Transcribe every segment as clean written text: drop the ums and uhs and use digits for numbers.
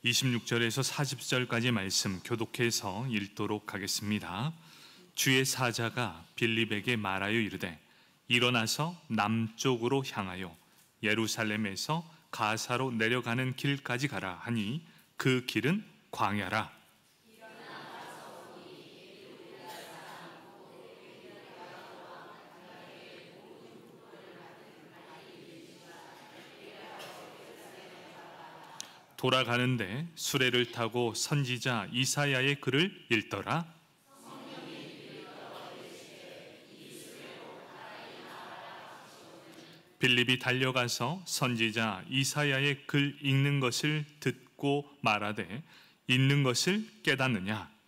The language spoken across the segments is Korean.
26절에서 40절까지 말씀 교독해서 읽도록 하겠습니다. 주의 사자가 빌립에게 말하여 이르되 일어나서 남쪽으로 향하여 예루살렘에서 가사로 내려가는 길까지 가라 하니 그 길은 광야라. 돌아가는데 수레를 타고 선지자 이사야의 글을 읽더라. 빌립이 달려가서 선지자 이사야의 글 읽는 것을 듣고 말하되 읽는 것을 깨닫느냐?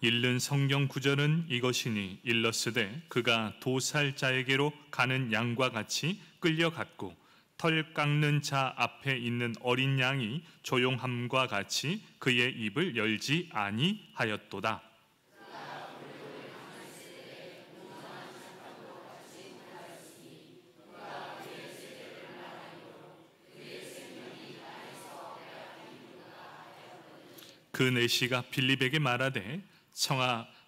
읽는 성경 구절은 이것이니 일렀으되 그가 도살자에게로 가는 양과 같이 끌려갔고 털 깎는 자 앞에 있는 어린 양이 조용함과 같이 그의 입을 열지 아니하였도다. 그 내시가 빌립에게 말하되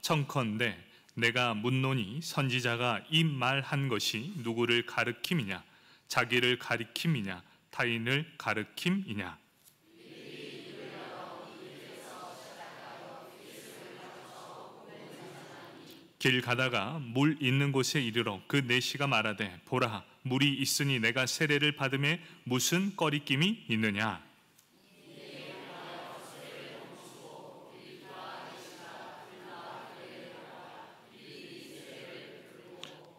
청컨대 내가 묻노니 선지자가 이 말한 것이 누구를 가리킴이냐? 자기를 가리킴이냐? 타인을 가리킴이냐? 길 가다가 물 있는 곳에 이르러 그 내시가 말하되 보라 물이 있으니 내가 세례를 받음에 무슨 꺼리낌이 있느냐?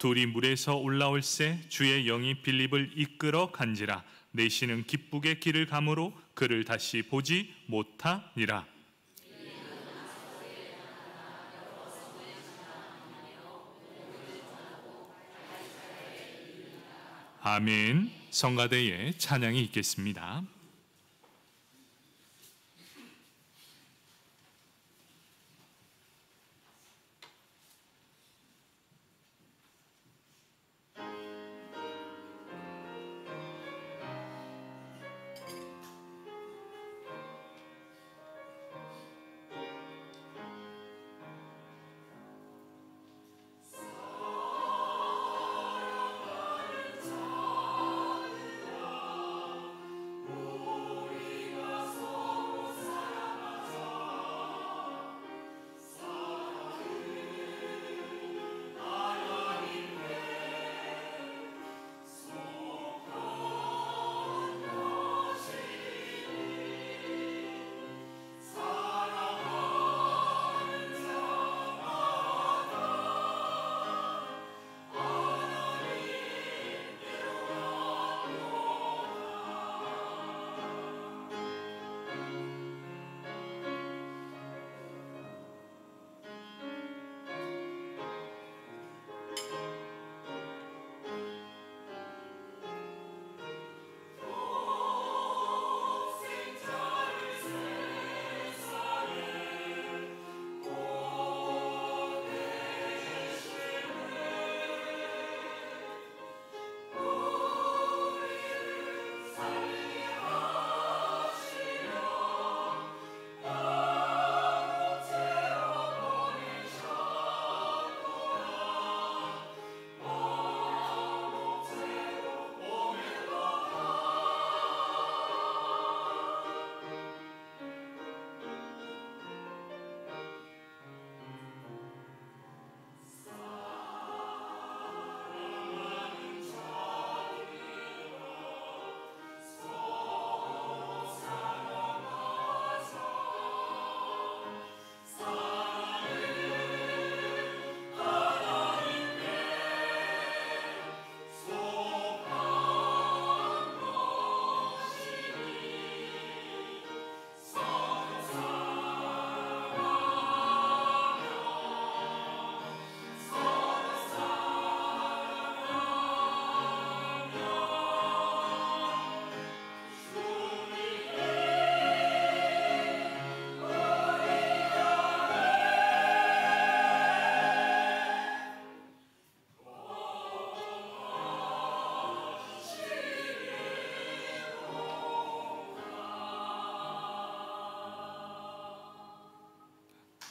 둘이 물에서 올라올새 주의 영이 빌립을 이끌어 간지라 내시는 기쁘게 길을 가므로 그를 다시 보지 못하니라. 아멘. 성가대에 찬양이 있겠습니다. 오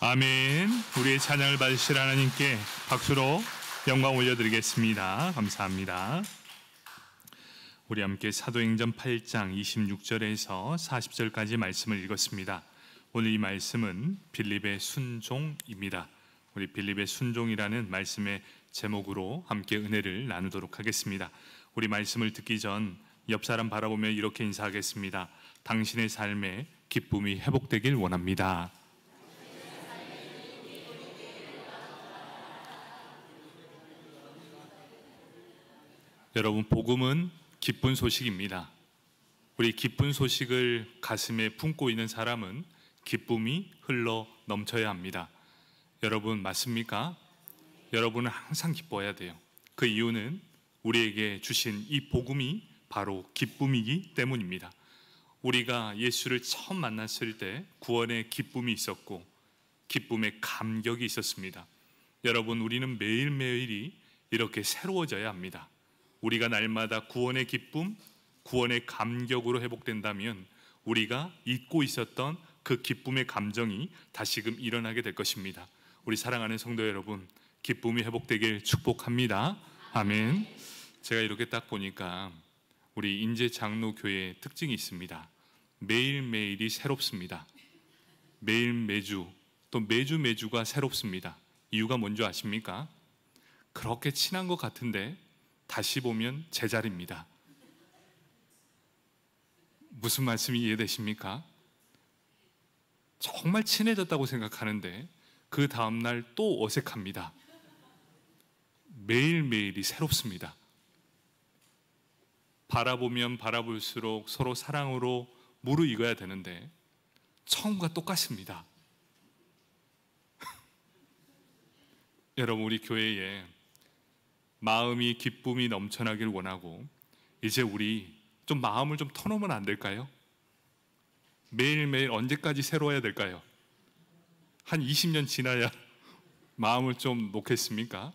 아멘. 우리의 찬양을 받으실 하나님께 박수로 영광 올려드리겠습니다. 감사합니다. 우리 함께 사도행전 8장 26절에서 40절까지 말씀을 읽었습니다. 오늘 이 말씀은 빌립의 순종입니다. 우리 빌립의 순종이라는 말씀의 제목으로 함께 은혜를 나누도록 하겠습니다. 우리 말씀을 듣기 전 옆 사람 바라보며 이렇게 인사하겠습니다. 당신의 삶에 기쁨이 회복되길 원합니다. 여러분, 복음은 기쁜 소식입니다. 우리 기쁜 소식을 가슴에 품고 있는 사람은 기쁨이 흘러 넘쳐야 합니다. 여러분, 맞습니까? 여러분은 항상 기뻐해야 돼요. 그 이유는 우리에게 주신 이 복음이 바로 기쁨이기 때문입니다. 우리가 예수를 처음 만났을 때 구원의 기쁨이 있었고 기쁨의 감격이 있었습니다. 여러분, 우리는 매일매일이 이렇게 새로워져야 합니다. 우리가 날마다 구원의 기쁨, 구원의 감격으로 회복된다면 우리가 잊고 있었던 그 기쁨의 감정이 다시금 일어나게 될 것입니다. 우리 사랑하는 성도 여러분, 기쁨이 회복되길 축복합니다. 아멘. 제가 이렇게 딱 보니까 우리 인제장로교회의 특징이 있습니다. 매일매일이 새롭습니다. 매일 매주, 또 매주가 새롭습니다. 이유가 뭔지 아십니까? 그렇게 친한 것 같은데 다시 보면 제자리입니다. 무슨 말씀이 이해되십니까? 정말 친해졌다고 생각하는데 그 다음날 또 어색합니다. 매일매일이 새롭습니다. 바라보면 바라볼수록 서로 사랑으로 무르익어야 되는데 처음과 똑같습니다. 여러분, 우리 교회에 마음이 기쁨이 넘쳐나길 원하고 이제 우리 좀 마음을 좀 터놓으면 안 될까요? 매일매일 언제까지 새로워야 될까요? 한 20년 지나야 마음을 좀 놓겠습니까?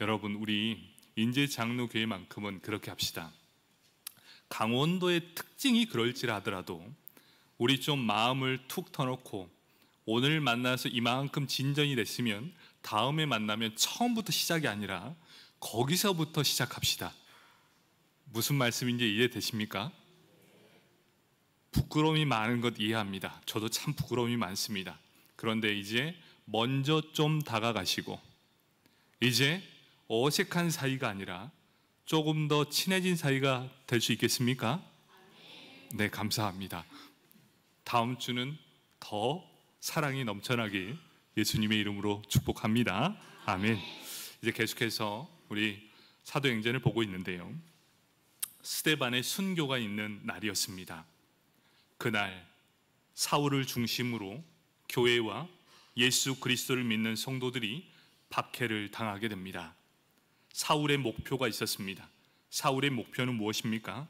여러분, 우리 인제장로교회만큼은 그렇게 합시다. 강원도의 특징이 그럴지라더라도 우리 좀 마음을 툭 터놓고 오늘 만나서 이만큼 진전이 됐으면 다음에 만나면 처음부터 시작이 아니라 거기서부터 시작합시다. 무슨 말씀인지 이해되십니까? 부끄러움이 많은 것 이해합니다. 저도 참 부끄러움이 많습니다. 그런데 이제 먼저 좀 다가가시고 이제 어색한 사이가 아니라 조금 더 친해진 사이가 될 수 있겠습니까? 네, 감사합니다. 다음 주는 더 사랑이 넘쳐나길 예수님의 이름으로 축복합니다. 아멘. 이제 계속해서 우리 사도행전을 보고 있는데요. 스데반의 순교가 있는 날이었습니다. 그날 사울을 중심으로 교회와 예수 그리스도를 믿는 성도들이 박해를 당하게 됩니다. 사울의 목표가 있었습니다. 사울의 목표는 무엇입니까?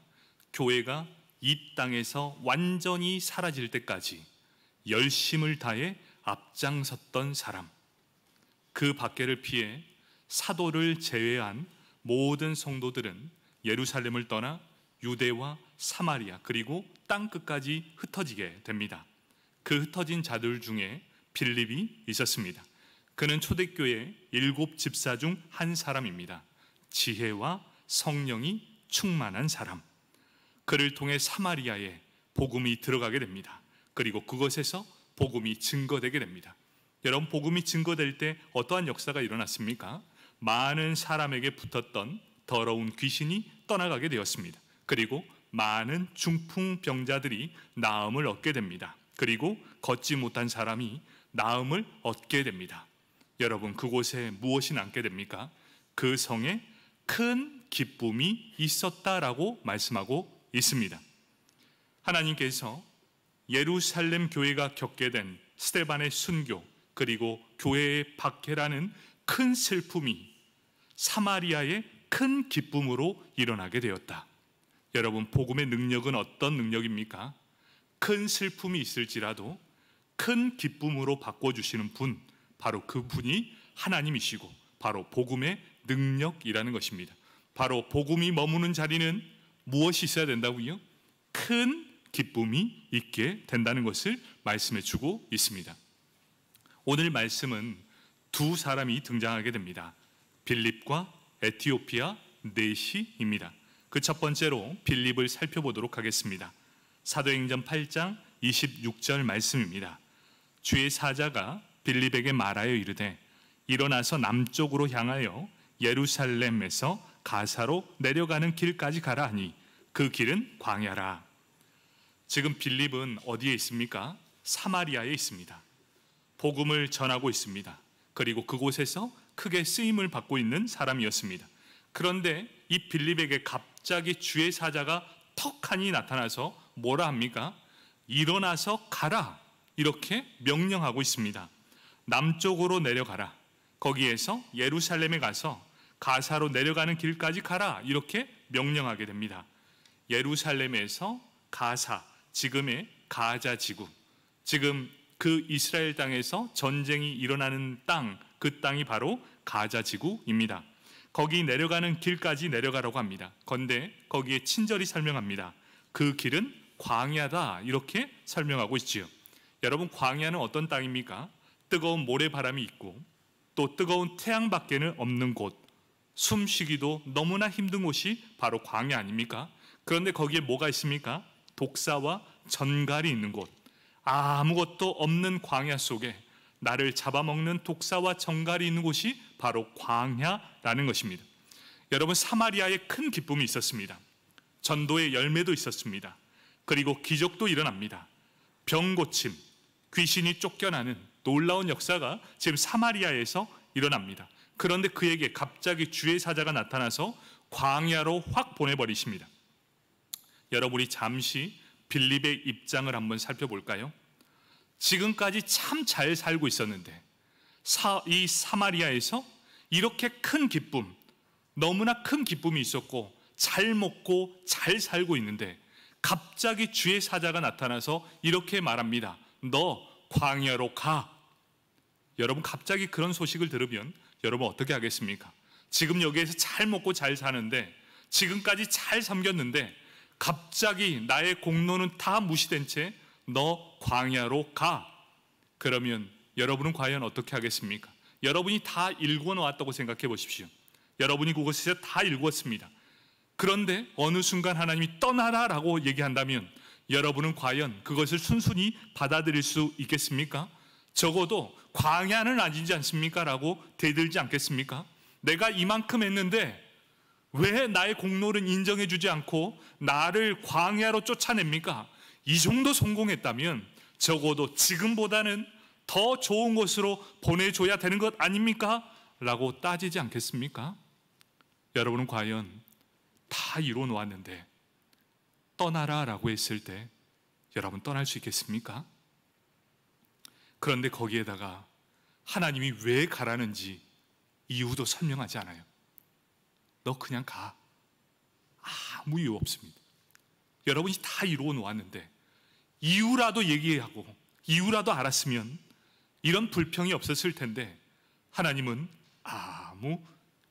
교회가 이 땅에서 완전히 사라질 때까지 열심을 다해 앞장섰던 사람, 그 박해를 피해 사도를 제외한 모든 성도들은 예루살렘을 떠나 유대와 사마리아 그리고 땅끝까지 흩어지게 됩니다. 그 흩어진 자들 중에 빌립이 있었습니다. 그는 초대교회 7 집사 중 한 사람입니다. 지혜와 성령이 충만한 사람. 그를 통해 사마리아에 복음이 들어가게 됩니다. 그리고 그것에서 복음이 증거되게 됩니다. 여러분, 복음이 증거될 때 어떠한 역사가 일어났습니까? 많은 사람에게 붙었던 더러운 귀신이 떠나가게 되었습니다. 그리고 많은 중풍병자들이 나음을 얻게 됩니다. 그리고 걷지 못한 사람이 나음을 얻게 됩니다. 여러분, 그곳에 무엇이 남게 됩니까? 그 성에 큰 기쁨이 있었다라고 말씀하고 있습니다. 하나님께서 예루살렘 교회가 겪게 된 스데반의 순교 그리고 교회의 박해라는 큰 슬픔이 사마리아의 큰 기쁨으로 일어나게 되었다. 여러분, 복음의 능력은 어떤 능력입니까? 큰 슬픔이 있을지라도 큰 기쁨으로 바꿔주시는 분, 바로 그 분이 하나님이시고 바로 복음의 능력이라는 것입니다. 바로 복음이 머무는 자리는 무엇이 있어야 된다고요? 큰 기쁨이 있게 된다는 것을 말씀해 주고 있습니다. 오늘 말씀은 두 사람이 등장하게 됩니다. 빌립과 에티오피아 네시입니다. 그 첫 번째로 빌립을 살펴보도록 하겠습니다. 사도행전 8장 26절 말씀입니다. 주의 사자가 빌립에게 말하여 이르되 일어나서 남쪽으로 향하여 예루살렘에서 가사로 내려가는 길까지 가라 하니 그 길은 광야라. 지금 빌립은 어디에 있습니까? 사마리아에 있습니다. 복음을 전하고 있습니다. 그리고 그곳에서 크게 쓰임을 받고 있는 사람이었습니다. 그런데 이 빌립에게 갑자기 주의 사자가 턱하니 나타나서 뭐라 합니까? 일어나서 가라, 이렇게 명령하고 있습니다. 남쪽으로 내려가라. 거기에서 예루살렘에 가서 가사로 내려가는 길까지 가라, 이렇게 명령하게 됩니다. 예루살렘에서 가사, 지금의 가자 지구, 지금 그 이스라엘 땅에서 전쟁이 일어나는 땅, 그 땅이 바로 가자 지구입니다. 거기 내려가는 길까지 내려가라고 합니다. 그런데 거기에 친절히 설명합니다. 그 길은 광야다, 이렇게 설명하고 있지요. 여러분, 광야는 어떤 땅입니까? 뜨거운 모래바람이 있고 또 뜨거운 태양밖에는 없는 곳, 숨쉬기도 너무나 힘든 곳이 바로 광야 아닙니까? 그런데 거기에 뭐가 있습니까? 독사와 전갈이 있는 곳, 아무것도 없는 광야 속에 나를 잡아먹는 독사와 전갈이 있는 곳이 바로 광야라는 것입니다. 여러분, 사마리아에 큰 기쁨이 있었습니다. 전도의 열매도 있었습니다. 그리고 기적도 일어납니다. 병 고침, 귀신이 쫓겨나는 놀라운 역사가 지금 사마리아에서 일어납니다. 그런데 그에게 갑자기 주의 사자가 나타나서 광야로 확 보내버리십니다. 여러분이 잠시 빌립의 입장을 한번 살펴볼까요? 지금까지 참 잘 살고 있었는데 이 사마리아에서 이렇게 큰 기쁨, 너무나 큰 기쁨이 있었고 잘 먹고 잘 살고 있는데 갑자기 주의 사자가 나타나서 이렇게 말합니다. 너 광야로 가. 여러분, 갑자기 그런 소식을 들으면 여러분 어떻게 하겠습니까? 지금 여기에서 잘 먹고 잘 사는데, 지금까지 잘 섬겼는데 갑자기 나의 공로는 다 무시된 채 너 광야로 가. 그러면 여러분은 과연 어떻게 하겠습니까? 여러분이 다 읽어 놓았다고 생각해 보십시오. 여러분이 그곳에서 다 읽었습니다. 그런데 어느 순간 하나님이 떠나라라고 얘기한다면 여러분은 과연 그것을 순순히 받아들일 수 있겠습니까? 적어도 광야는 아니지 않습니까? 라고 대들지 않겠습니까? 내가 이만큼 했는데 왜 나의 공로를 인정해 주지 않고 나를 광야로 쫓아냅니까? 이 정도 성공했다면 적어도 지금보다는 더 좋은 곳으로 보내줘야 되는 것 아닙니까? 라고 따지지 않겠습니까? 여러분은 과연 다 이루어 놓았는데 떠나라 라고 했을 때 여러분 떠날 수 있겠습니까? 그런데 거기에다가 하나님이 왜 가라는지 이유도 설명하지 않아요. 너 그냥 가. 아무 이유 없습니다. 여러분이 다 이루어 놓았는데 이유라도 얘기하고 이유라도 알았으면 이런 불평이 없었을 텐데 하나님은 아무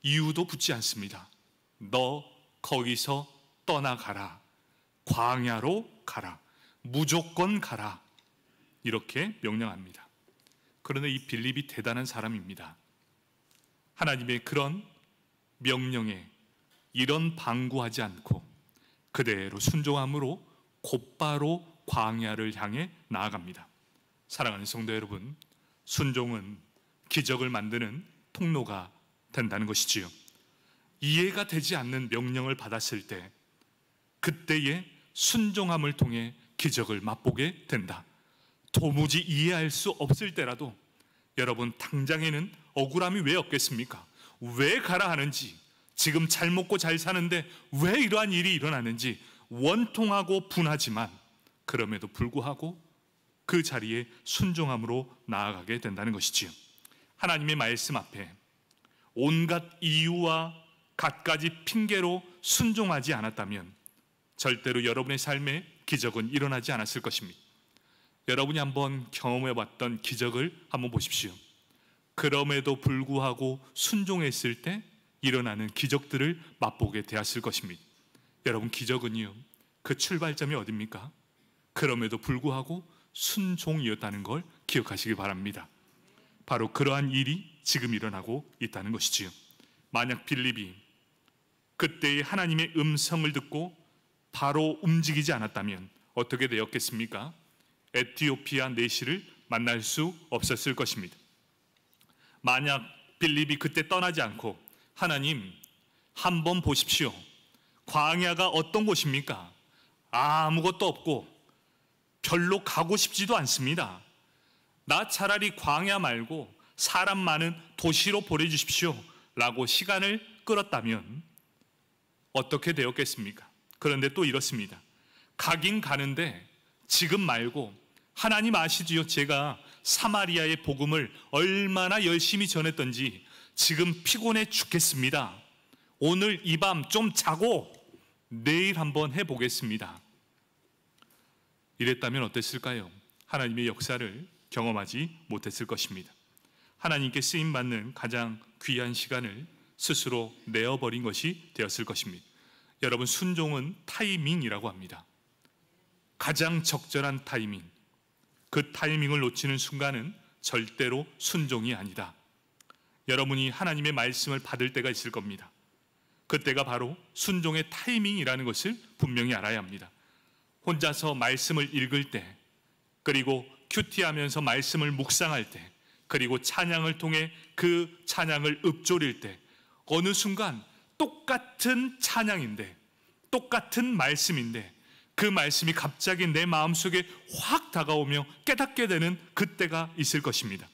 이유도 붙지 않습니다. 너 거기서 떠나가라. 광야로 가라. 무조건 가라. 이렇게 명령합니다. 그런데 이 빌립이 대단한 사람입니다. 하나님의 그런 명령에 이런 방구하지 않고 그대로 순종함으로 곧바로 광야를 향해 나아갑니다. 사랑하는 성도 여러분, 순종은 기적을 만드는 통로가 된다는 것이지요. 이해가 되지 않는 명령을 받았을 때 그때의 순종함을 통해 기적을 맛보게 된다. 도무지 이해할 수 없을 때라도 여러분, 당장에는 억울함이 왜 없겠습니까? 왜 가라 하는지, 지금 잘 먹고 잘 사는데 왜 이러한 일이 일어나는지 원통하고 분하지만 그럼에도 불구하고 그 자리에 순종함으로 나아가게 된다는 것이지요. 하나님의 말씀 앞에 온갖 이유와 갖가지 핑계로 순종하지 않았다면 절대로 여러분의 삶에 기적은 일어나지 않았을 것입니다. 여러분이 한번 경험해봤던 기적을 한번 보십시오. 그럼에도 불구하고 순종했을 때 일어나는 기적들을 맛보게 되었을 것입니다. 여러분, 기적은요, 그 출발점이 어디입니까? 그럼에도 불구하고 순종이었다는 걸 기억하시기 바랍니다. 바로 그러한 일이 지금 일어나고 있다는 것이지요. 만약 빌립이 그때의 하나님의 음성을 듣고 바로 움직이지 않았다면 어떻게 되었겠습니까? 에티오피아 내시를 만날 수 없었을 것입니다. 만약 빌립이 그때 떠나지 않고 하나님 한번 보십시오. 광야가 어떤 곳입니까? 아무것도 없고 별로 가고 싶지도 않습니다. 나 차라리 광야 말고 사람 많은 도시로 보내주십시오 라고 시간을 끌었다면 어떻게 되었겠습니까? 그런데 또 이렇습니다. 가긴 가는데 지금 말고 하나님 아시지요? 제가 사마리아의 복음을 얼마나 열심히 전했던지 지금 피곤해 죽겠습니다. 오늘 이 밤 좀 자고 내일 한번 해보겠습니다. 이랬다면 어땠을까요? 하나님의 역사를 경험하지 못했을 것입니다. 하나님께 쓰임받는 가장 귀한 시간을 스스로 내어버린 것이 되었을 것입니다. 여러분, 순종은 타이밍이라고 합니다. 가장 적절한 타이밍, 그 타이밍을 놓치는 순간은 절대로 순종이 아니다. 여러분이 하나님의 말씀을 받을 때가 있을 겁니다. 그때가 바로 순종의 타이밍이라는 것을 분명히 알아야 합니다. 혼자서 말씀을 읽을 때, 그리고 큐티하면서 말씀을 묵상할 때, 그리고 찬양을 통해 그 찬양을 읊조릴 때 어느 순간 똑같은 찬양인데, 똑같은 말씀인데 그 말씀이 갑자기 내 마음속에 확 다가오며 깨닫게 되는 그때가 있을 것입니다.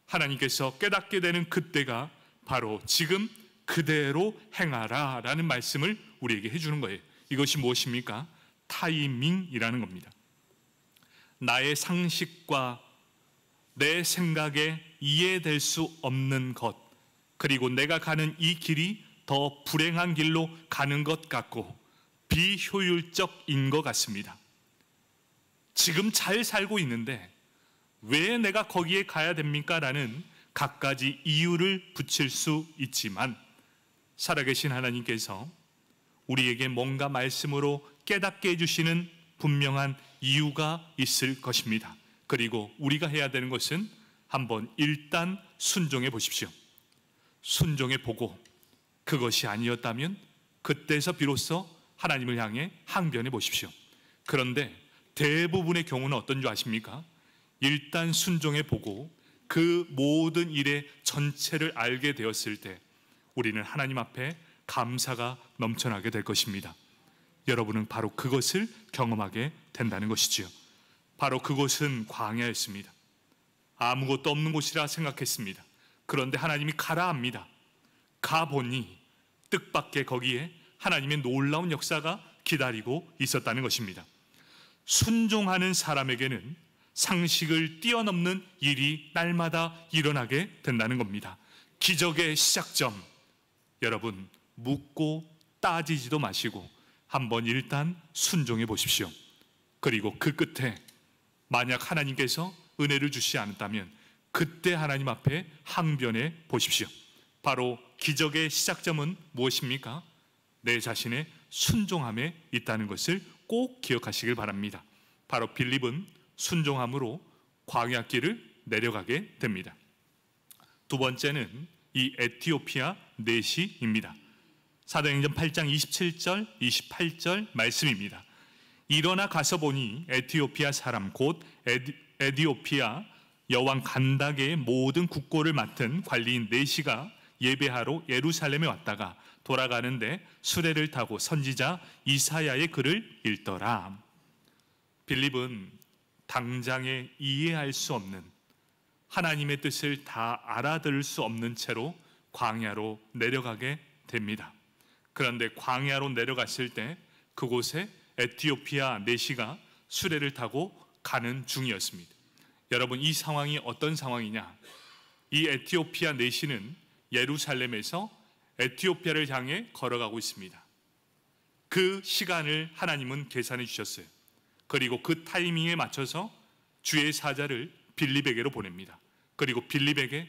하나님께서 깨닫게 되는 그때가 바로 지금 그대로 행하라 라는 말씀을 우리에게 해주는 거예요. 이것이 무엇입니까? 타이밍이라는 겁니다. 나의 상식과 내 생각에 이해될 수 없는 것, 그리고 내가 가는 이 길이 더 불행한 길로 가는 것 같고 비효율적인 것 같습니다. 지금 잘 살고 있는데 왜 내가 거기에 가야 됩니까? 라는 갖가지 이유를 붙일 수 있지만 살아계신 하나님께서 우리에게 뭔가 말씀으로 깨닫게 해주시는 분명한 이유가 있을 것입니다. 그리고 우리가 해야 되는 것은 한번 일단 순종해 보십시오. 순종해 보고 그것이 아니었다면 그때서 비로소 하나님을 향해 항변해 보십시오. 그런데 대부분의 경우는 어떤 줄 아십니까? 일단 순종해 보고 그 모든 일의 전체를 알게 되었을 때 우리는 하나님 앞에 감사가 넘쳐나게 될 것입니다. 여러분은 바로 그것을 경험하게 된다는 것이지요. 바로 그곳은 광야였습니다. 아무것도 없는 곳이라 생각했습니다. 그런데 하나님이 가라 합니다. 가보니 뜻밖의 거기에 하나님의 놀라운 역사가 기다리고 있었다는 것입니다. 순종하는 사람에게는 상식을 뛰어넘는 일이 날마다 일어나게 된다는 겁니다. 기적의 시작점, 여러분 묻고 따지지도 마시고 한번 일단 순종해 보십시오. 그리고 그 끝에 만약 하나님께서 은혜를 주시지 않았다면 그때 하나님 앞에 항변해 보십시오. 바로 기적의 시작점은 무엇입니까? 내 자신의 순종함에 있다는 것을 꼭 기억하시길 바랍니다. 바로 빌립은 순종함으로 광야길을 내려가게 됩니다. 두 번째는 이 에티오피아 내시입니다. 사도행전 8장 27절, 28절 말씀입니다. 일어나 가서 보니 에티오피아 사람 곧 에디오피아 여왕 간다게의 모든 국고를 맡은 관리인 내시가 예배하러 예루살렘에 왔다가 돌아가는데 수레를 타고 선지자 이사야의 글을 읽더라. 빌립은 당장에 이해할 수 없는 하나님의 뜻을 다 알아들을 수 없는 채로 광야로 내려가게 됩니다. 그런데 광야로 내려갔을 때 그곳에 에티오피아 내시가 수레를 타고 가는 중이었습니다. 여러분, 이 상황이 어떤 상황이냐? 이 에티오피아 내시는 예루살렘에서 에티오피아를 향해 걸어가고 있습니다. 그 시간을 하나님은 계산해 주셨어요. 그리고 그 타이밍에 맞춰서 주의 사자를 빌립에게로 보냅니다. 그리고 빌립에게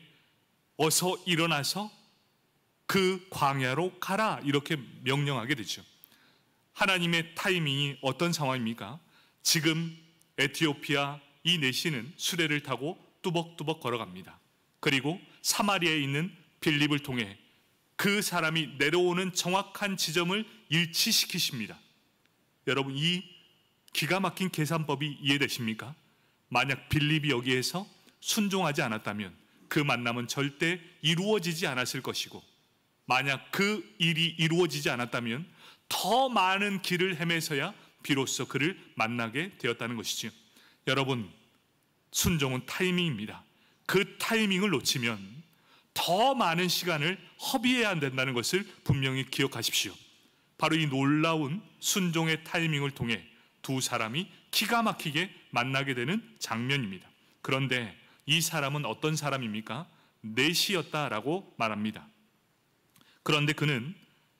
어서 일어나서 그 광야로 가라 이렇게 명령하게 되죠. 하나님의 타이밍이 어떤 상황입니까? 지금 에티오피아 이 내시는 수레를 타고 뚜벅뚜벅 걸어갑니다. 그리고 사마리아에 있는 빌립을 통해 그 사람이 내려오는 정확한 지점을 일치시키십니다. 여러분, 이 기가 막힌 계산법이 이해되십니까? 만약 빌립이 여기에서 순종하지 않았다면 그 만남은 절대 이루어지지 않았을 것이고, 만약 그 일이 이루어지지 않았다면 더 많은 길을 헤매서야 비로소 그를 만나게 되었다는 것이지요. 여러분, 순종은 타이밍입니다. 그 타이밍을 놓치면 더 많은 시간을 허비해야 된다는 것을 분명히 기억하십시오. 바로 이 놀라운 순종의 타이밍을 통해 두 사람이 기가 막히게 만나게 되는 장면입니다. 그런데 이 사람은 어떤 사람입니까? 넷이었다라고 말합니다. 그런데 그는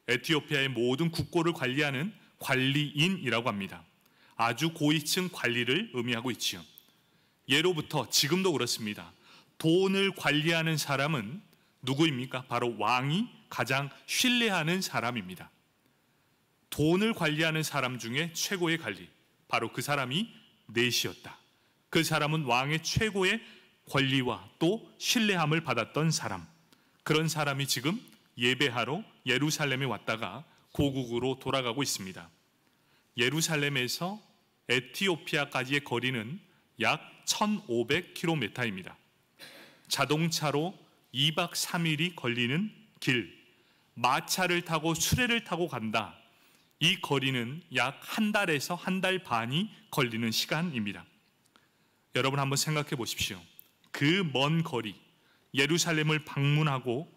에티오피아의 모든 국고를 관리하는 관리인이라고 합니다. 아주 고위층 관리를 의미하고 있지요. 예로부터 지금도 그렇습니다. 돈을 관리하는 사람은 누구입니까? 바로 왕이 가장 신뢰하는 사람입니다. 돈을 관리하는 사람 중에 최고의 관리, 바로 그 사람이 넷이었다. 그 사람은 왕의 최고의 권리와 또 신뢰함을 받았던 사람, 그런 사람이 지금 예배하러 예루살렘에 왔다가 고국으로 돌아가고 있습니다. 예루살렘에서 에티오피아까지의 거리는 약 1500km입니다. 자동차로 2박 3일이 걸리는 길, 마차를 타고 수레를 타고 간다. 이 거리는 약 한 달에서 한 달 반이 걸리는 시간입니다. 여러분, 한번 생각해 보십시오. 그 먼 거리, 예루살렘을 방문하고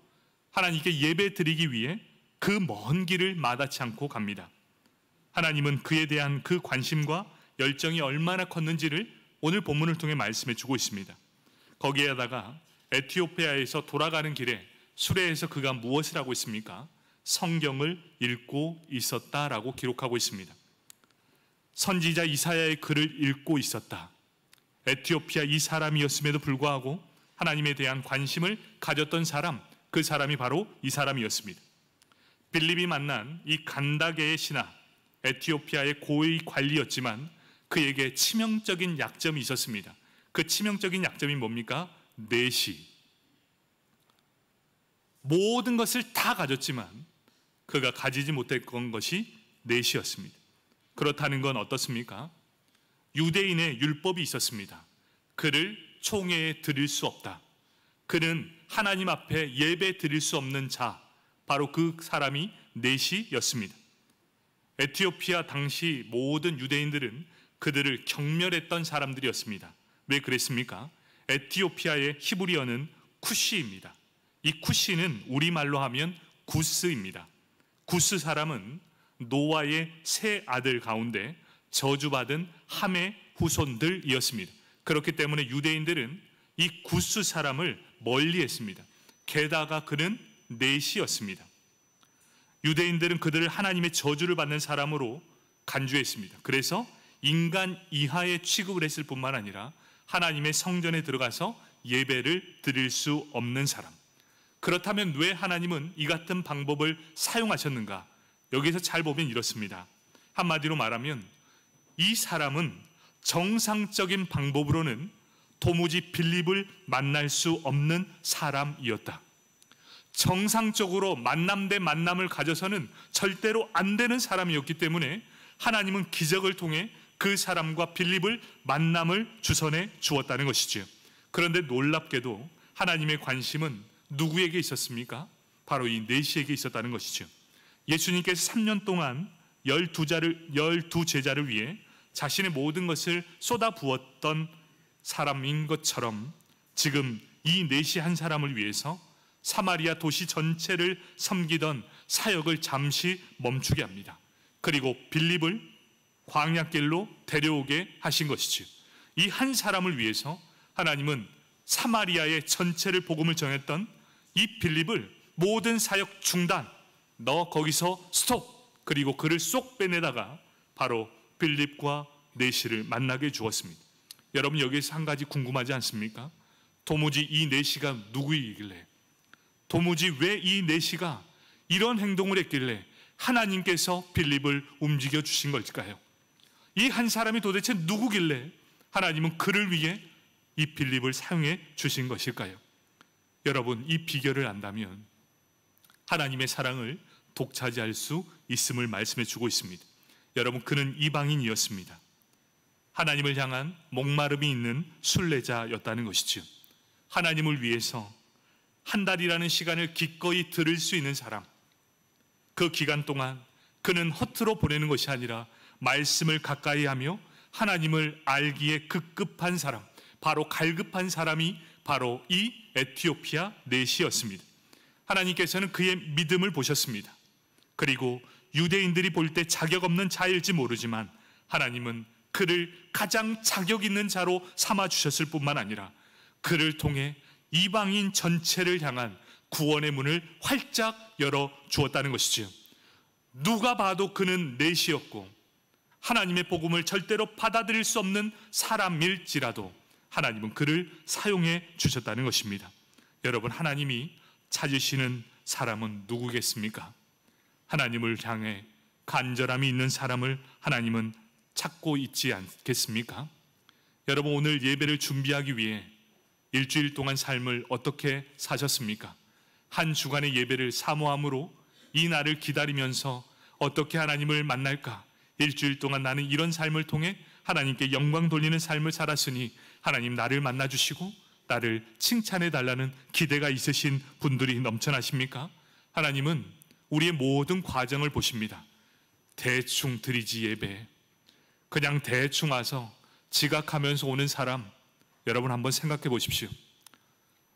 하나님께 예배 드리기 위해 그 먼 길을 마다치 않고 갑니다. 하나님은 그에 대한 그 관심과 열정이 얼마나 컸는지를 오늘 본문을 통해 말씀해 주고 있습니다. 거기에다가 에티오피아에서 돌아가는 길에 수레에서 그가 무엇을 하고 있습니까? 성경을 읽고 있었다라고 기록하고 있습니다. 선지자 이사야의 글을 읽고 있었다. 에티오피아 이 사람이었음에도 불구하고 하나님에 대한 관심을 가졌던 사람, 그 사람이 바로 이 사람이었습니다. 빌립이 만난 이 간다게의 신하, 에티오피아의 고위 관리였지만 그에게 치명적인 약점이 있었습니다. 그 치명적인 약점이 뭡니까? 넷이. 모든 것을 다 가졌지만 그가 가지지 못했던 것이 넷이었습니다. 그렇다는 건 어떻습니까? 유대인의 율법이 있었습니다. 그를 총회에 드릴 수 없다. 그는 하나님 앞에 예배 드릴 수 없는 자, 바로 그 사람이 넷이었습니다. 에티오피아 당시 모든 유대인들은 그들을 경멸했던 사람들이었습니다. 왜 그랬습니까? 에티오피아의 히브리어는 쿠시입니다. 이 쿠시는 우리말로 하면 구스입니다. 구스 사람은 노아의 세 아들 가운데 저주받은 함의 후손들이었습니다. 그렇기 때문에 유대인들은 이 구스 사람을 멀리했습니다. 게다가 그는 넷이었습니다. 유대인들은 그들을 하나님의 저주를 받는 사람으로 간주했습니다. 그래서 인간 이하의 취급을 했을 뿐만 아니라 하나님의 성전에 들어가서 예배를 드릴 수 없는 사람. 그렇다면 왜 하나님은 이 같은 방법을 사용하셨는가? 여기서 잘 보면 이렇습니다. 한마디로 말하면 이 사람은 정상적인 방법으로는 도무지 빌립을 만날 수 없는 사람이었다. 정상적으로 만남 대 만남을 가져서는 절대로 안 되는 사람이었기 때문에 하나님은 기적을 통해 그 사람과 빌립을 만남을 주선해 주었다는 것이죠. 그런데 놀랍게도 하나님의 관심은 누구에게 있었습니까? 바로 이 넷이에게 있었다는 것이죠. 예수님께서 3년 동안 12제자를 위해 자신의 모든 것을 쏟아부었던 사람인 것처럼 지금 이 넷이 한 사람을 위해서 사마리아 도시 전체를 섬기던 사역을 잠시 멈추게 합니다. 그리고 빌립을 광야길로 데려오게 하신 것이죠. 이 한 사람을 위해서 하나님은 사마리아의 전체를 복음을 전했던 이 빌립을 모든 사역 중단, 너 거기서 스톱, 그리고 그를 쏙 빼내다가 바로 빌립과 넷이를 만나게 주었습니다. 여러분, 여기에서 한 가지 궁금하지 않습니까? 도무지 이 넷이가 누구이길래, 도무지 왜 이 넷이가 이런 행동을 했길래 하나님께서 빌립을 움직여 주신 걸까요? 이 한 사람이 도대체 누구길래 하나님은 그를 위해 이 빌립을 사용해 주신 것일까요? 여러분, 이 비결을 안다면 하나님의 사랑을 독차지할 수 있음을 말씀해 주고 있습니다. 여러분, 그는 이방인이었습니다. 하나님을 향한 목마름이 있는 순례자였다는 것이죠. 하나님을 위해서 한 달이라는 시간을 기꺼이 들을 수 있는 사람, 그 기간 동안 그는 허투루 보내는 것이 아니라 말씀을 가까이 하며 하나님을 알기에 급급한 사람, 바로 갈급한 사람이 바로 이 에티오피아 내시였습니다. 하나님께서는 그의 믿음을 보셨습니다. 그리고 유대인들이 볼 때 자격 없는 자일지 모르지만 하나님은 그를 가장 자격 있는 자로 삼아주셨을 뿐만 아니라 그를 통해 이방인 전체를 향한 구원의 문을 활짝 열어주었다는 것이지요. 누가 봐도 그는 내시였고 하나님의 복음을 절대로 받아들일 수 없는 사람일지라도 하나님은 그를 사용해 주셨다는 것입니다. 여러분, 하나님이 찾으시는 사람은 누구겠습니까? 하나님을 향해 간절함이 있는 사람을 하나님은 찾고 있지 않겠습니까? 여러분, 오늘 예배를 준비하기 위해 일주일 동안 삶을 어떻게 사셨습니까? 한 주간의 예배를 사모함으로 이 날을 기다리면서 어떻게 하나님을 만날까? 일주일 동안 나는 이런 삶을 통해 하나님께 영광 돌리는 삶을 살았으니 하나님 나를 만나주시고 나를 칭찬해 달라는 기대가 있으신 분들이 넘쳐나십니까? 하나님은 우리의 모든 과정을 보십니다. 대충 드리지 예배, 그냥 대충 와서 지각하면서 오는 사람, 여러분 한번 생각해 보십시오.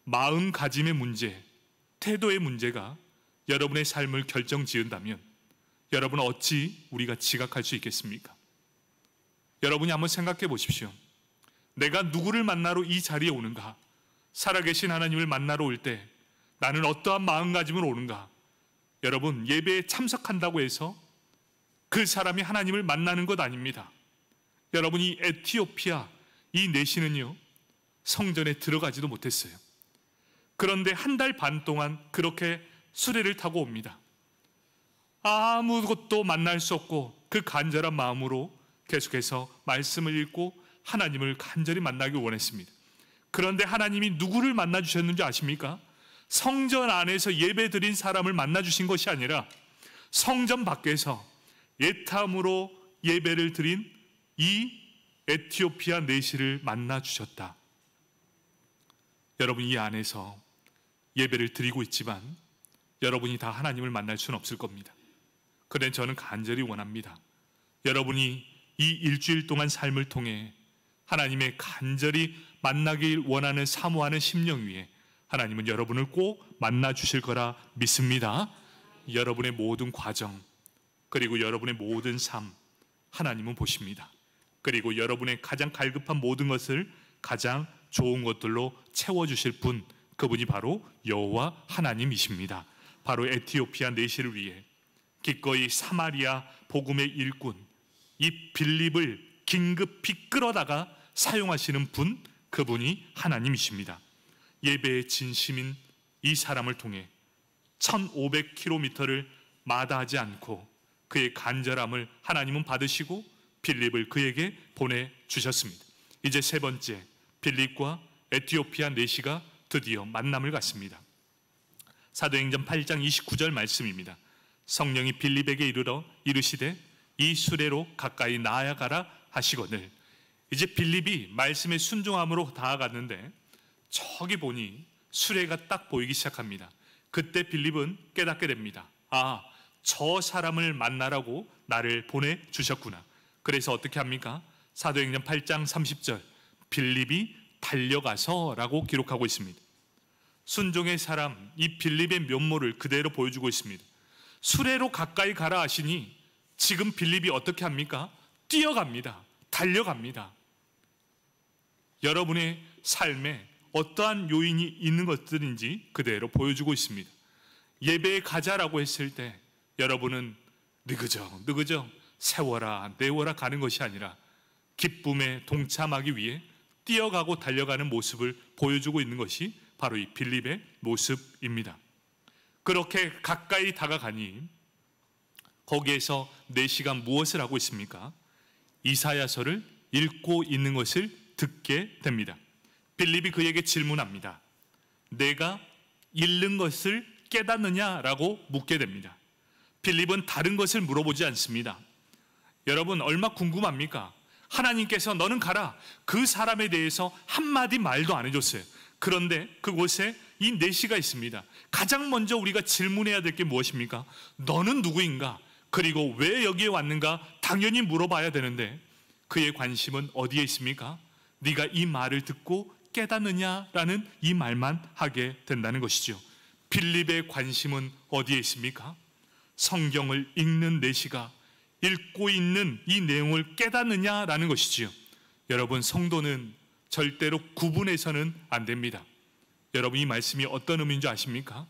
마음가짐의 문제, 태도의 문제가 여러분의 삶을 결정지은다면 여러분 어찌 우리가 지각할 수 있겠습니까? 여러분이 한번 생각해 보십시오. 내가 누구를 만나러 이 자리에 오는가? 살아계신 하나님을 만나러 올 때 나는 어떠한 마음가짐으로 오는가? 여러분, 예배에 참석한다고 해서 그 사람이 하나님을 만나는 것 아닙니다. 여러분, 이 에티오피아 이 내시는요 성전에 들어가지도 못했어요. 그런데 한 달 반 동안 그렇게 수레를 타고 옵니다. 아무것도 만날 수 없고 그 간절한 마음으로 계속해서 말씀을 읽고 하나님을 간절히 만나기 원했습니다. 그런데 하나님이 누구를 만나 주셨는지 아십니까? 성전 안에서 예배 드린 사람을 만나 주신 것이 아니라 성전 밖에서 예탐으로 예배를 드린 이 에티오피아 내시를 만나 주셨다. 여러분, 이 안에서 예배를 드리고 있지만 여러분이 다 하나님을 만날 수는 없을 겁니다. 그런데 저는 간절히 원합니다. 여러분이 이 일주일 동안 삶을 통해 하나님의 간절히 만나길 원하는 사모하는 심령 위에 하나님은 여러분을 꼭 만나 주실 거라 믿습니다. 여러분의 모든 과정, 그리고 여러분의 모든 삶 하나님은 보십니다. 그리고 여러분의 가장 갈급한 모든 것을 가장 좋은 것들로 채워주실 분, 그분이 바로 여호와 하나님이십니다. 바로 에티오피아 내시를 위해 기꺼이 사마리아 복음의 일꾼 이 빌립을 긴급히 끌어다가 사용하시는 분, 그분이 하나님이십니다. 예배의 진심인 이 사람을 통해 1500km를 마다하지 않고 그의 간절함을 하나님은 받으시고 빌립을 그에게 보내주셨습니다. 이제 세 번째, 빌립과 에티오피아 내시가 드디어 만남을 갖습니다. 사도행전 8장 29절 말씀입니다. 성령이 빌립에게 이르시되 이 수레로 가까이 나아가라 하시거늘. 이제 빌립이 말씀에 순종함으로 다가갔는데 저기 보니 수레가 딱 보이기 시작합니다. 그때 빌립은 깨닫게 됩니다. 아, 저 사람을 만나라고 나를 보내주셨구나. 그래서 어떻게 합니까? 사도행전 8장 30절 빌립이 달려가서 라고 기록하고 있습니다. 순종의 사람 이 빌립의 면모를 그대로 보여주고 있습니다. 수레로 가까이 가라 하시니 지금 빌립이 어떻게 합니까? 뛰어갑니다. 달려갑니다. 여러분의 삶에 어떠한 요인이 있는 것들인지 그대로 보여주고 있습니다. 예배에 가자라고 했을 때 여러분은 느그적 세워라 내워라 가는 것이 아니라 기쁨에 동참하기 위해 뛰어가고 달려가는 모습을 보여주고 있는 것이 바로 이 빌립의 모습입니다. 그렇게 가까이 다가가니 거기에서 내시가 무엇을 하고 있습니까? 이사야서를 읽고 있는 것을 듣게 됩니다. 빌립이 그에게 질문합니다. 내가 잃는 것을 깨닫느냐라고 묻게 됩니다. 빌립은 다른 것을 물어보지 않습니다. 여러분, 얼마 궁금합니까? 하나님께서 너는 가라, 그 사람에 대해서 한마디 말도 안 해줬어요. 그런데 그곳에 이 내시가 있습니다. 가장 먼저 우리가 질문해야 될 게 무엇입니까? 너는 누구인가? 그리고 왜 여기에 왔는가? 당연히 물어봐야 되는데 그의 관심은 어디에 있습니까? 네가 이 말을 듣고 깨닫느냐라는 이 말만 하게 된다는 것이죠. 빌립의 관심은 어디에 있습니까? 성경을 읽는 내시가 읽고 있는 이 내용을 깨닫느냐라는 것이지요. 여러분, 성도는 절대로 구분해서는 안 됩니다. 여러분, 이 말씀이 어떤 의미인 줄 아십니까?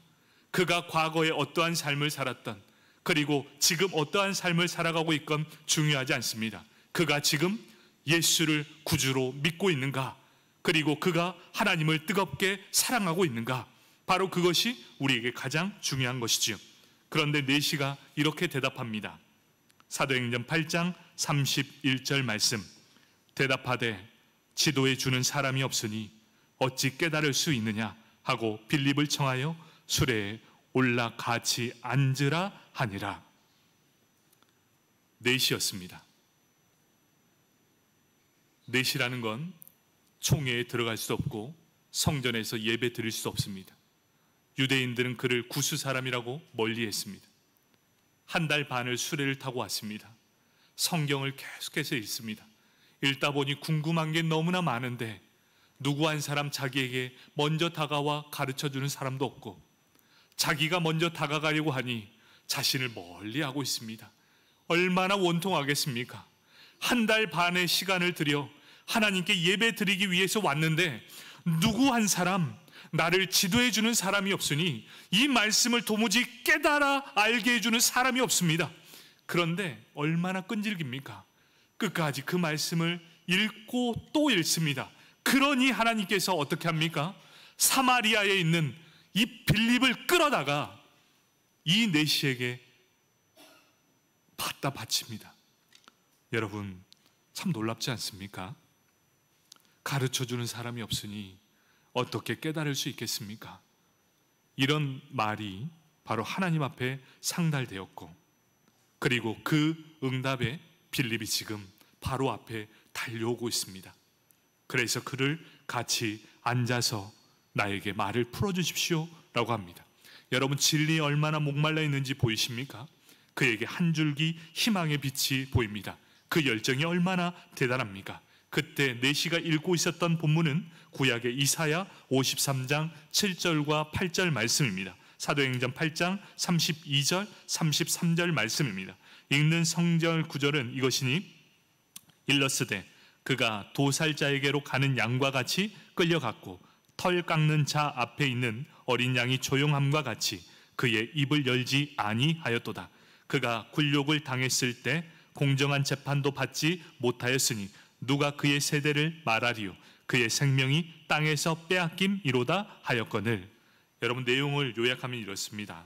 그가 과거에 어떠한 삶을 살았던, 그리고 지금 어떠한 삶을 살아가고 있건 중요하지 않습니다. 그가 지금 예수를 구주로 믿고 있는가, 그리고 그가 하나님을 뜨겁게 사랑하고 있는가, 바로 그것이 우리에게 가장 중요한 것이지요. 그런데 내시가 이렇게 대답합니다. 사도행전 8장 31절 말씀, 대답하되 지도해 주는 사람이 없으니 어찌 깨달을 수 있느냐 하고 빌립을 청하여 수레에 올라 같이 앉으라 하니라. 내시였습니다. 내시라는 건 총회에 들어갈 수 없고 성전에서 예배 드릴 수 없습니다. 유대인들은 그를 구수 사람이라고 멀리했습니다. 한 달 반을 수레를 타고 왔습니다. 성경을 계속해서 읽습니다. 읽다 보니 궁금한 게 너무나 많은데 누구 한 사람 자기에게 먼저 다가와 가르쳐주는 사람도 없고, 자기가 먼저 다가가려고 하니 자신을 멀리하고 있습니다. 얼마나 원통하겠습니까? 한 달 반의 시간을 들여 하나님께 예배 드리기 위해서 왔는데 누구 한 사람, 나를 지도해 주는 사람이 없으니 이 말씀을 도무지 깨달아 알게 해주는 사람이 없습니다. 그런데 얼마나 끈질깁니까? 끝까지 그 말씀을 읽고 또 읽습니다. 그러니 하나님께서 어떻게 합니까? 사마리아에 있는 이 빌립을 끌어다가 이 내시에게 갖다 바칩니다. 여러분, 참 놀랍지 않습니까? 가르쳐주는 사람이 없으니 어떻게 깨달을 수 있겠습니까? 이런 말이 바로 하나님 앞에 상달되었고, 그리고 그 응답에 빌립이 지금 바로 앞에 달려오고 있습니다. 그래서 그를 같이 앉아서 나에게 말을 풀어주십시오 라고 합니다. 여러분, 진리에 얼마나 목말라 있는지 보이십니까? 그에게 한 줄기 희망의 빛이 보입니다. 그 열정이 얼마나 대단합니까? 그때 내시가 읽고 있었던 본문은 구약의 이사야 53장 7절과 8절 말씀입니다. 사도행전 8장 32절 33절 말씀입니다. 읽는 성경 구절은 이것이니, 일러스되 그가 도살자에게로 가는 양과 같이 끌려갔고 털 깎는 자 앞에 있는 어린 양이 조용함과 같이 그의 입을 열지 아니하였도다. 그가 굴욕을 당했을 때 공정한 재판도 받지 못하였으니 누가 그의 세대를 말하리요? 그의 생명이 땅에서 빼앗김이로다 하였거늘. 여러분, 내용을 요약하면 이렇습니다.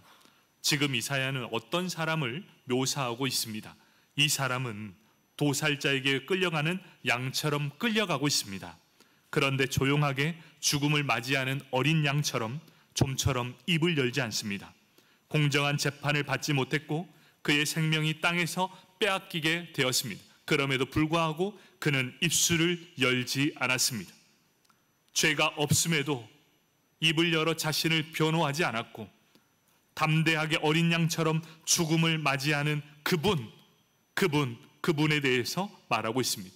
지금 이사야는 어떤 사람을 묘사하고 있습니다. 이 사람은 도살자에게 끌려가는 양처럼 끌려가고 있습니다. 그런데 조용하게 죽음을 맞이하는 어린 양처럼 좀처럼 입을 열지 않습니다. 공정한 재판을 받지 못했고 그의 생명이 땅에서 빼앗기게 되었습니다. 그럼에도 불구하고 그는 입술을 열지 않았습니다. 죄가 없음에도 입을 열어 자신을 변호하지 않았고 담대하게 어린 양처럼 죽음을 맞이하는 그분에 대해서 말하고 있습니다.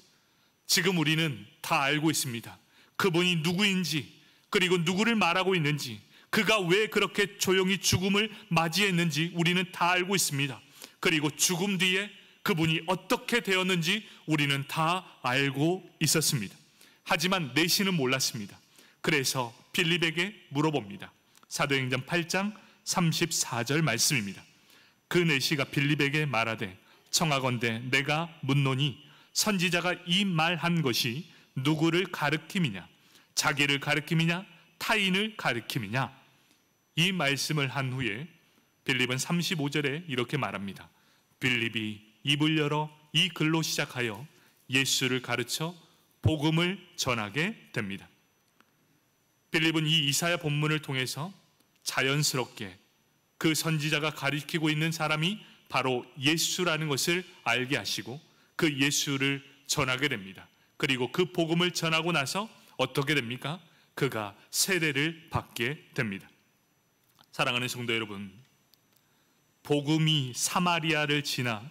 지금 우리는 다 알고 있습니다. 그분이 누구인지, 그리고 누구를 말하고 있는지, 그가 왜 그렇게 조용히 죽음을 맞이했는지 우리는 다 알고 있습니다. 그리고 죽음 뒤에 그분이 어떻게 되었는지 우리는 다 알고 있었습니다. 하지만 내시는 몰랐습니다. 그래서 빌립에게 물어봅니다. 사도행전 8장 34절 말씀입니다. 그 내시가 빌립에게 말하되 청하건대 내가 묻노니 선지자가 이 말한 것이 누구를 가르킴이냐, 자기를 가르킴이냐, 타인을 가르킴이냐. 이 말씀을 한 후에 빌립은 35절에 이렇게 말합니다. 빌립이 입을 열어 이 글로 시작하여 예수를 가르쳐 복음을 전하게 됩니다. 빌립은 이 이사야 본문을 통해서 자연스럽게 그 선지자가 가리키고 있는 사람이 바로 예수라는 것을 알게 하시고 그 예수를 전하게 됩니다. 그리고 그 복음을 전하고 나서 어떻게 됩니까? 그가 세례를 받게 됩니다. 사랑하는 성도 여러분, 복음이 사마리아를 지나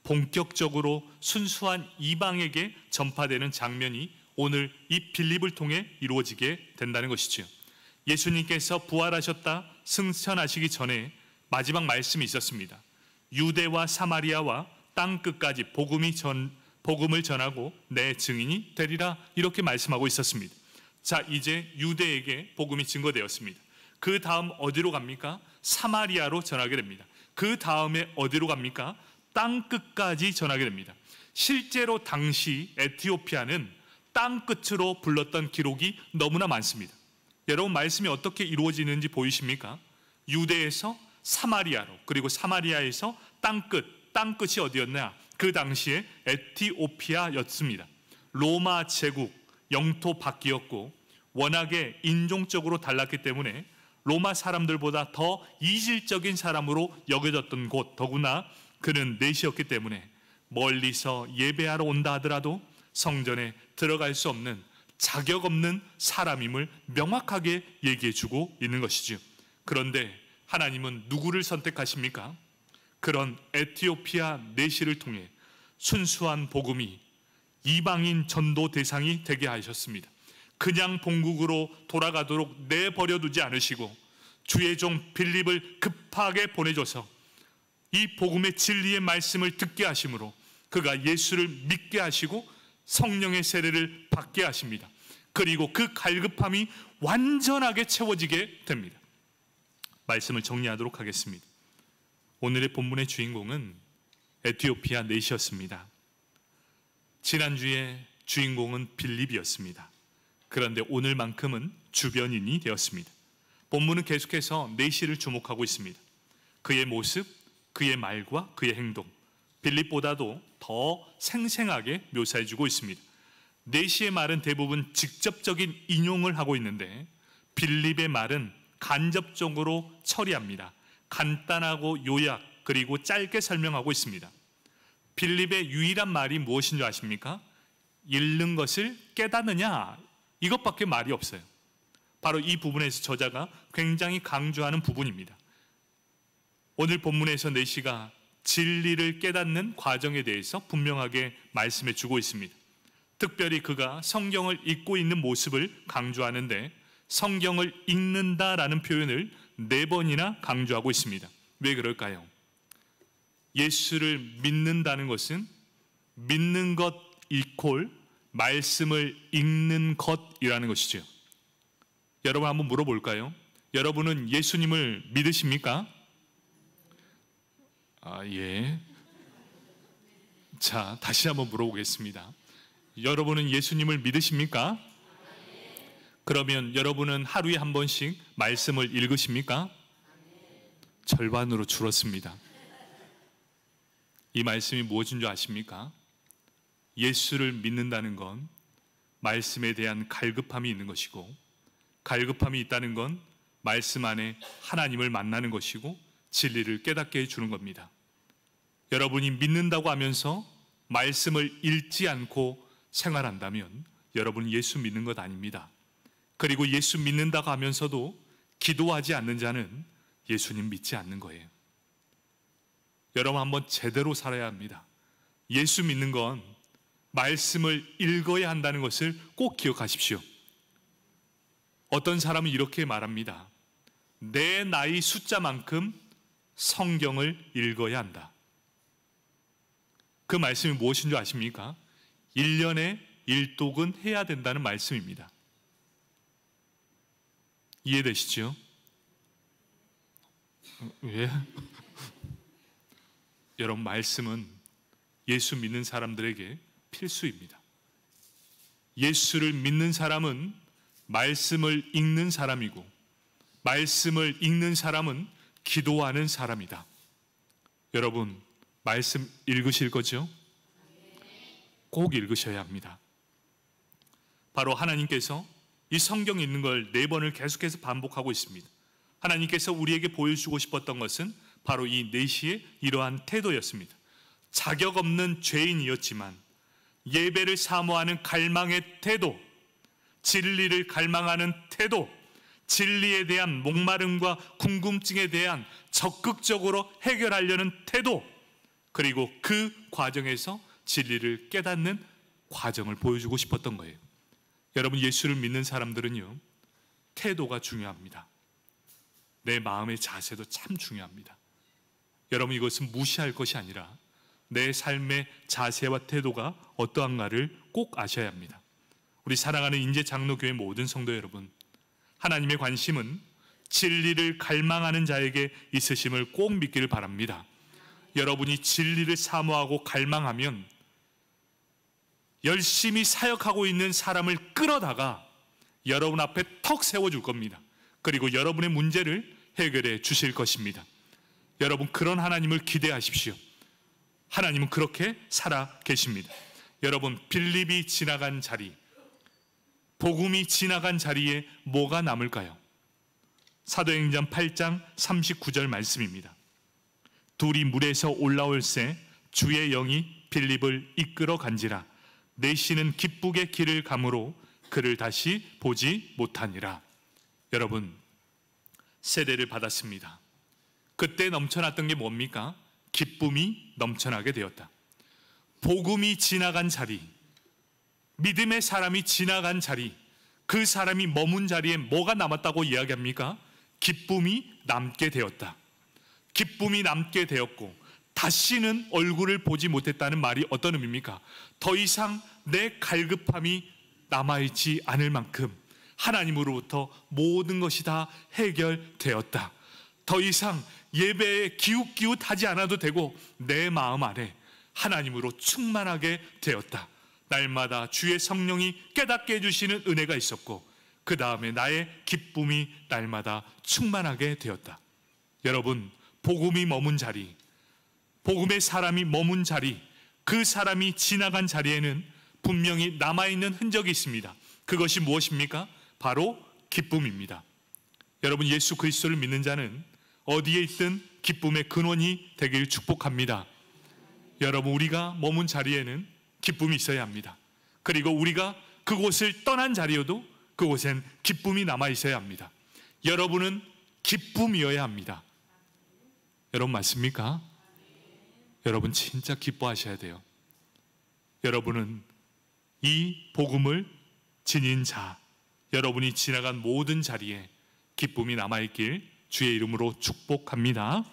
본격적으로 순수한 이방에게 전파되는 장면이 오늘 이 빌립을 통해 이루어지게 된다는 것이죠. 예수님께서 부활하셨다 승천하시기 전에 마지막 말씀이 있었습니다. 유대와 사마리아와 땅 끝까지 복음을 전하고 내 증인이 되리라, 이렇게 말씀하고 있었습니다. 자, 이제 유대에게 복음이 증거되었습니다. 그 다음 어디로 갑니까? 사마리아로 전하게 됩니다. 그 다음에 어디로 갑니까? 땅 끝까지 전하게 됩니다. 실제로 당시 에티오피아는 땅 끝으로 불렀던 기록이 너무나 많습니다. 여러분, 말씀이 어떻게 이루어지는지 보이십니까? 유대에서 사마리아로, 그리고 사마리아에서 땅끝이 어디였냐? 그 당시에 에티오피아였습니다. 로마 제국 영토 밖이었고 워낙에 인종적으로 달랐기 때문에 로마 사람들보다 더 이질적인 사람으로 여겨졌던 곳, 더구나 그는 내시였기 때문에 멀리서 예배하러 온다 하더라도 성전에 들어갈 수 없는 자격 없는 사람임을 명확하게 얘기해 주고 있는 것이죠. 그런데 하나님은 누구를 선택하십니까? 그런 에티오피아 내시를 통해 순수한 복음이 이방인 전도 대상이 되게 하셨습니다. 그냥 본국으로 돌아가도록 내버려 두지 않으시고 주의 종 빌립을 급하게 보내줘서 이 복음의 진리의 말씀을 듣게 하심으로 그가 예수를 믿게 하시고 성령의 세례를 받게 하십니다. 그리고 그 갈급함이 완전하게 채워지게 됩니다. 말씀을 정리하도록 하겠습니다. 오늘의 본문의 주인공은 에티오피아 내시였습니다. 지난주에 주인공은 빌립이었습니다. 그런데 오늘만큼은 주변인이 되었습니다. 본문은 계속해서 내시를 주목하고 있습니다. 그의 모습, 그의 말과 그의 행동, 빌립보다도 더 생생하게 묘사해주고 있습니다. 내시의 말은 대부분 직접적인 인용을 하고 있는데 빌립의 말은 간접적으로 처리합니다. 간단하고 요약, 그리고 짧게 설명하고 있습니다. 빌립의 유일한 말이 무엇인 줄 아십니까? 잃는 것을 깨닫느냐, 이것밖에 말이 없어요. 바로 이 부분에서 저자가 굉장히 강조하는 부분입니다. 오늘 본문에서 내시가 진리를 깨닫는 과정에 대해서 분명하게 말씀해 주고 있습니다. 특별히 그가 성경을 읽고 있는 모습을 강조하는데 성경을 읽는다라는 표현을 4번이나 강조하고 있습니다. 왜 그럴까요? 예수를 믿는다는 것은 믿는 것 이퀄 말씀을 읽는 것이라는 것이죠. 여러분 한번 물어볼까요? 여러분은 예수님을 믿으십니까? 예. 자, 다시 한번 물어보겠습니다. 여러분은 예수님을 믿으십니까? 그러면 여러분은 하루에 한 번씩 말씀을 읽으십니까? 절반으로 줄었습니다. 이 말씀이 무엇인 줄 아십니까? 예수를 믿는다는 건 말씀에 대한 갈급함이 있는 것이고, 갈급함이 있다는 건 말씀 안에 하나님을 만나는 것이고 진리를 깨닫게 해주는 겁니다. 여러분이 믿는다고 하면서 말씀을 읽지 않고 생활한다면 여러분은 예수 믿는 것 아닙니다. 그리고 예수 믿는다고 하면서도 기도하지 않는 자는 예수님 믿지 않는 거예요. 여러분 한번 제대로 살아야 합니다. 예수 믿는 건 말씀을 읽어야 한다는 것을 꼭 기억하십시오. 어떤 사람은 이렇게 말합니다. 내 나이 숫자만큼 성경을 읽어야 한다. 그 말씀이 무엇인 줄 아십니까? 1년에 1독은 해야 된다는 말씀입니다. 이해되시죠? 왜? 여러분, 말씀은 예수 믿는 사람들에게 필수입니다. 예수를 믿는 사람은 말씀을 읽는 사람이고, 말씀을 읽는 사람은 기도하는 사람이다. 여러분, 말씀 읽으실 거죠? 꼭 읽으셔야 합니다. 바로 하나님께서 이 성경 읽는 걸 4번을 계속해서 반복하고 있습니다. 하나님께서 우리에게 보여주고 싶었던 것은 바로 이 내시의 이러한 태도였습니다. 자격 없는 죄인이었지만 예배를 사모하는 갈망의 태도, 진리를 갈망하는 태도, 진리에 대한 목마름과 궁금증에 대한 적극적으로 해결하려는 태도, 그리고 그 과정에서 진리를 깨닫는 과정을 보여주고 싶었던 거예요. 여러분, 예수를 믿는 사람들은요, 태도가 중요합니다. 내 마음의 자세도 참 중요합니다. 여러분, 이것은 무시할 것이 아니라 내 삶의 자세와 태도가 어떠한가를 꼭 아셔야 합니다. 우리 사랑하는 인제장로교회 모든 성도 여러분, 하나님의 관심은 진리를 갈망하는 자에게 있으심을 꼭 믿기를 바랍니다. 여러분이 진리를 사모하고 갈망하면 열심히 사역하고 있는 사람을 끌어다가 여러분 앞에 턱 세워줄 겁니다. 그리고 여러분의 문제를 해결해 주실 것입니다. 여러분, 그런 하나님을 기대하십시오. 하나님은 그렇게 살아 계십니다. 여러분, 빌립이 지나간 자리, 복음이 지나간 자리에 뭐가 남을까요? 사도행전 8장 39절 말씀입니다. 둘이 물에서 올라올새 주의 영이 빌립을 이끌어 간지라 내시는 기쁘게 길을 가므로 그를 다시 보지 못하니라. 여러분, 세례를 받았습니다. 그때 넘쳐났던 게 뭡니까? 기쁨이 넘쳐나게 되었다. 복음이 지나간 자리, 믿음의 사람이 지나간 자리, 그 사람이 머문 자리에 뭐가 남았다고 이야기합니까? 기쁨이 남게 되었다. 기쁨이 남게 되었고 다시는 얼굴을 보지 못했다는 말이 어떤 의미입니까? 더 이상 내 갈급함이 남아있지 않을 만큼 하나님으로부터 모든 것이 다 해결되었다. 더 이상 예배에 기웃기웃하지 않아도 되고 내 마음 안에 하나님으로 충만하게 되었다. 날마다 주의 성령이 깨닫게 해주시는 은혜가 있었고 그 다음에 나의 기쁨이 날마다 충만하게 되었다. 여러분, 복음이 머문 자리, 복음의 사람이 머문 자리, 그 사람이 지나간 자리에는 분명히 남아있는 흔적이 있습니다. 그것이 무엇입니까? 바로 기쁨입니다. 여러분, 예수 그리스도를 믿는 자는 어디에 있든 기쁨의 근원이 되길 축복합니다. 여러분, 우리가 머문 자리에는 기쁨이 있어야 합니다. 그리고 우리가 그곳을 떠난 자리여도 그곳엔 기쁨이 남아 있어야 합니다. 여러분은 기쁨이어야 합니다. 여러분, 맞습니까? 여러분, 진짜 기뻐하셔야 돼요. 여러분은 이 복음을 지닌 자, 여러분이 지나간 모든 자리에 기쁨이 남아있길 주의 이름으로 축복합니다.